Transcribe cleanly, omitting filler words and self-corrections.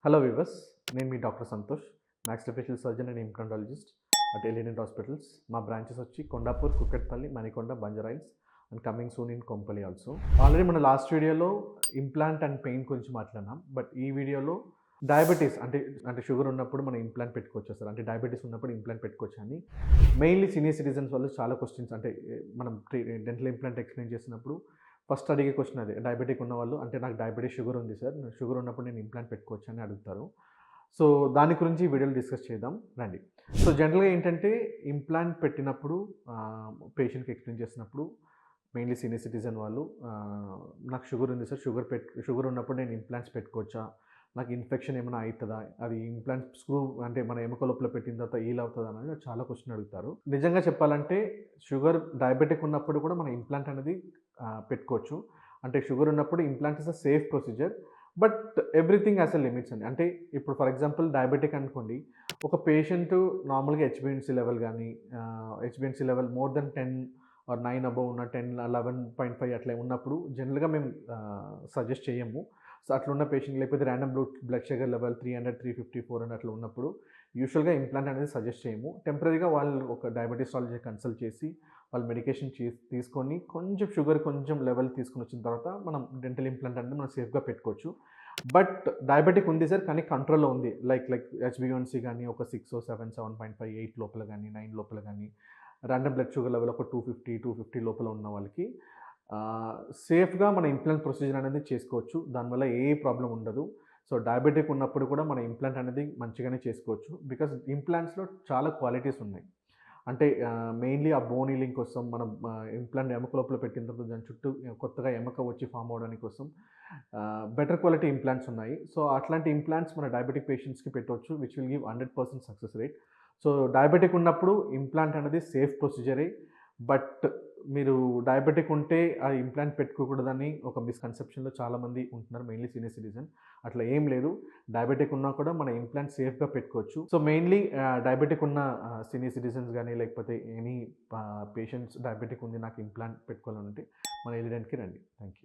Hello viewers, నేను మీ doctor Santosh, maxillofacial surgeon and implantologist at Elinent hospitals. మా branches వచ్చి Kondapur, Kukatpally, Manikonda, Banjara Hills and coming soon in Kompally also. Already మన last వీడియోలో ఇంప్లాంట్ అండ్ పెయిన్ గురించి మాట్లాడినాం. బట్ ఈ వీడియోలో డయాబెటీస్ అంటే షుగర్ ఉన్నప్పుడు మనం ఇంప్లాంట్ పెట్టుకోవచ్చు సార్, అంటే డయాబెటీస్ ఉన్నప్పుడు ఇంప్లాంట్ పెట్టుకోవచ్చు అని మెయిన్లీ సీనియర్ సిటిజన్స్ వాళ్ళు చాలా క్వశ్చన్స్, అంటే మనం డెంటల్ ఇంప్లాంట్ ఎక్స్ప్లెయిన్ చేసినప్పుడు ఫస్ట్ అడిగే క్వశ్చన్ అదే. డయాబెటిక్ ఉన్నవాళ్ళు, అంటే నాకు డయాబెటిక్ షుగర్ ఉంది సార్, షుగర్ ఉన్నప్పుడు నేను ఇంప్లాంట్ పెట్టుకోవచ్చు అని అడుగుతారు. సో దాని గురించి ఈ వీడియోలో డిస్కస్ చేద్దాం రండి. సో జనరల్‌గా ఏంటంటే ఇంప్లాంట్ పెట్టినప్పుడు పేషెంట్‌కి ఎక్స్‌ప్లెయిన్ చేసినప్పుడు మెయిన్‌లీ సీనియర్ సిటిజన్ వాళ్ళు నాకు షుగర్ ఉంది సార్, షుగర్ ఉన్నప్పుడు నేను ఇంప్లాంట్స్ పెట్టుకోవచ్చా? నాకు ఇన్ఫెక్షన్ ఏమైనా అయితదా? అది ఇంప్లాంట్ స్క్రూ అంటే మన ఎముక లోపల పెట్టిన తర్వాత హీల్ అవుతదా అనేది చాలా క్వెషన్ అడుగుతారు. నిజంగా చెప్పాలంటే డయాబెటిక్ ఉన్నప్పుడు కూడా మనం ఇంప్లాంట్ అనేది పెట్టుకోవచ్చు. అంటే షుగర్ ఉన్నప్పుడు implant is a safe procedure. But everything has a limits అండి. అంటే ఇప్పుడు ఫర్ ఎగ్జాంపుల్ డయాబెటిక్ అనుకోండి. ఒక పేషెంట్ నార్మల్‌గా హెచ్‌బీఎన్సీ లెవెల్ గాని హెచ్‌బీఎన్సీ level more than 10 or 9 above ఉన్న 10, 11.5 అట్లా ఉన్నప్పుడు జనరల్‌గా మేము సజెస్ట్ చేయము. సో అట్లున్న పేషెంట్, లేకపోతే ర్యాండమ్ బ్లడ్ షుగర్ లెవెల్ 300, 350, 400 అట్లా ఉన్నప్పుడు యూజువల్‌గా ఇంప్లాంట్ అనేది సజెస్ట్ చేయము. టెంపరరీగా వాళ్ళు ఒక డయాబెటిసాలజీ కన్సల్ట్ చేసి వాళ్ళు మెడికేషన్ తీసుకొని కొంచెం షుగర్ కొంచెం లెవెల్ తీసుకొని వచ్చిన తర్వాత మనం డెంటల్ ఇంప్లాంట్ అనేది మనం సేఫ్‌గా పెట్టుకోవచ్చు. బట్ డయాబెటిక్ ఉంది సార్, కానీ కంట్రోల్‌లో ఉంది. లైక్ హెచ్‌బీవన్సీ గాని ఒక 6, 7, 7.5, 8 లోపల గాని, 9 లోపల గాని, ర్యాండమ్ బ్లడ్ షుగర్ లెవెల్ ఒక 250, 250 లోపల ఉన్న వాళ్ళకి సేఫ్‌గా మన ఇంప్లాంట్ ప్రొసీజర్ అనేది చేసుకోవచ్చు. దానివల్ల ఏ ప్రాబ్లమ్ ఉండదు. సో డయాబెటిక్ ఉన్నప్పుడు కూడా మన ఇంప్లాంట్ అనేది మంచిగానే చేసుకోవచ్చు. బికాజ్ ఇంప్లాంట్స్‌లో చాలా క్వాలిటీస్ ఉన్నాయి. అంటే మెయిన్‌లీ ఆ బోన్ హీలింగ్ కోసం మనం ఇంప్లాంట్ ఎముక లోపల పెట్టిన తర్వాత దాని చుట్టూ కొత్తగా ఎముక వచ్చి ఫార్మ్ అవ్వడానికి కోసం బెటర్ క్వాలిటీ ఇంప్లాంట్స్ ఉన్నాయి. సో అట్లాంటి ఇంప్లాంట్స్ మన డయాబెటిక్ పేషెంట్స్‌కి పెట్టొచ్చు, which will give 100% success rate. So diabetic ఉన్నప్పుడు ఇంప్లాంట్ అనేది సేఫ్ ప్రొసీజరే. బట్ మీరు డయాబెటిక్ ఉంటే ఆ ఇంప్లాంట్ పెట్టుకోకూడదని ఒక మిస్‌కన్సెప్షన్‌లో చాలామంది ఉంటున్నారు. Mainly senior citizen. అట్లా ఏం లేదు. డయాబెటిక్ ఉన్నా కూడా మన ఇంప్లాంట్ సేఫ్‌గా పెట్టుకోవచ్చు. సో మెయిన్‌లీ డయాబెటిక్ ఉన్న సీనియర్ సిటిజన్స్ గాని, లేకపోతే ఎనీ పేషెంట్స్ డయాబెటిక్ ఉంది నాకు ఇంప్లాంట్ పెట్టుకోవాలనుంటే మన ఎలిడెంట్‌కి రండి. Thank you.